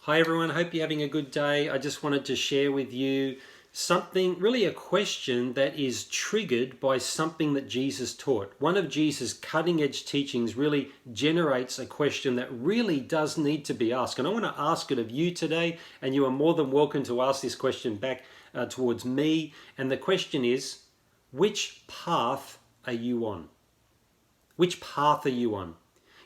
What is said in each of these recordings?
Hi everyone, hope you're having a good day. I just wanted to share with you something, really a question that is triggered by something that Jesus taught. One of Jesus' cutting edge teachings really generates a question that really does need to be asked. And I want to ask it of you today, and you are more than welcome to ask this question back towards me. And the question is, which path are you on? Which path are you on?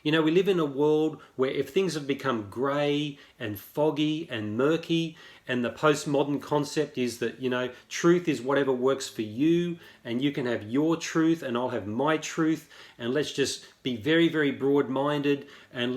You know, we live in a world where if things have become grey and foggy and murky, and the postmodern concept is that, truth is whatever works for you, and you can have your truth and I'll have my truth, and let's just be very, very broad-minded, and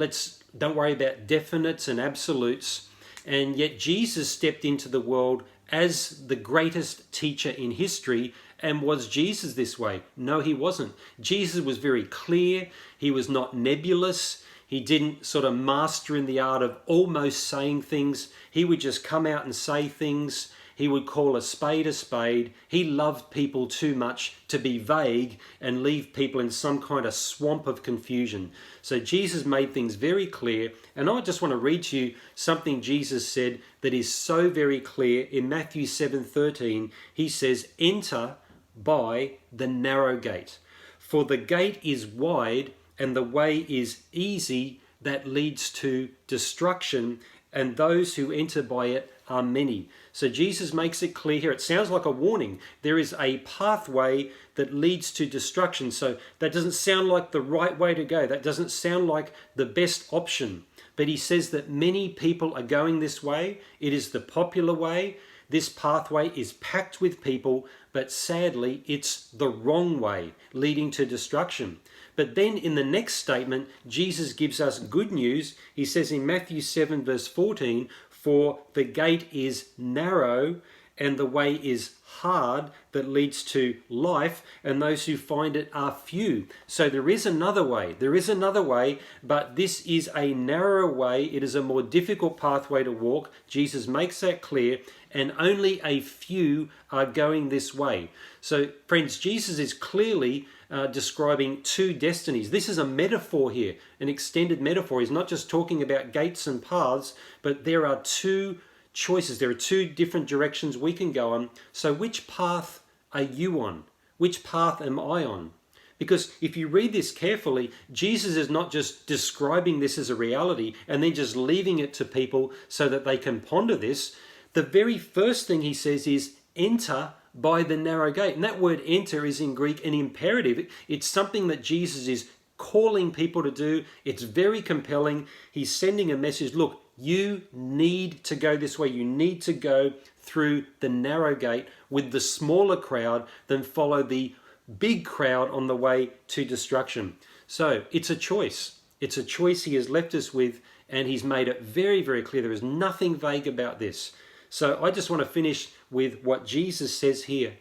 don't worry about definites and absolutes. And yet Jesus stepped into the world as the greatest teacher in history. And was Jesus this way? No, he wasn't. Jesus was very clear. He was not nebulous. He didn't sort of master in the art of almost saying things. He would just come out and say things. He would call a spade a spade. He loved people too much to be vague and leave people in some kind of swamp of confusion. So Jesus made things very clear. And I just want to read to you something Jesus said that is so very clear. In Matthew 7:13, he says, "Enter by the narrow gate. For the gate is wide and the way is easy that leads to destruction, and those who enter by it are many." So Jesus makes it clear here. It sounds like a warning. There is a pathway that leads to destruction. So that doesn't sound like the right way to go. That doesn't sound like the best option. But he says that many people are going this way. It is the popular way. This pathway is packed with people, but sadly, it's the wrong way, leading to destruction. But then in the next statement, Jesus gives us good news. He says in Matthew 7 verse 14, "For the gate is narrow and the way is hard that leads to life, and those who find it are few." So there is another way. There is another way, but this is a narrower way. It is a more difficult pathway to walk. Jesus makes that clear, and only a few are going this way. So friends, Jesus is clearly describing two destinies. This is a metaphor here, an extended metaphor. He's not just talking about gates and paths, but there are two choices. There are two different directions we can go on. So which path are you on? Which path am I on? Because if you read this carefully, Jesus is not just describing this as a reality and then just leaving it to people so that they can ponder this. The very first thing he says is, "Enter by the narrow gate." And that word enter is in Greek an imperative. It's something that Jesus is calling people to do. It's very compelling. He's sending a message. Look, you need to go this way. You need to go through the narrow gate with the smaller crowd than follow the big crowd on the way to destruction. So it's a choice. It's a choice he has left us with, and he's made it very, very clear. There is nothing vague about this. So I just want to finish with what Jesus says here.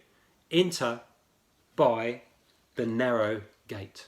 Enter by the narrow gate.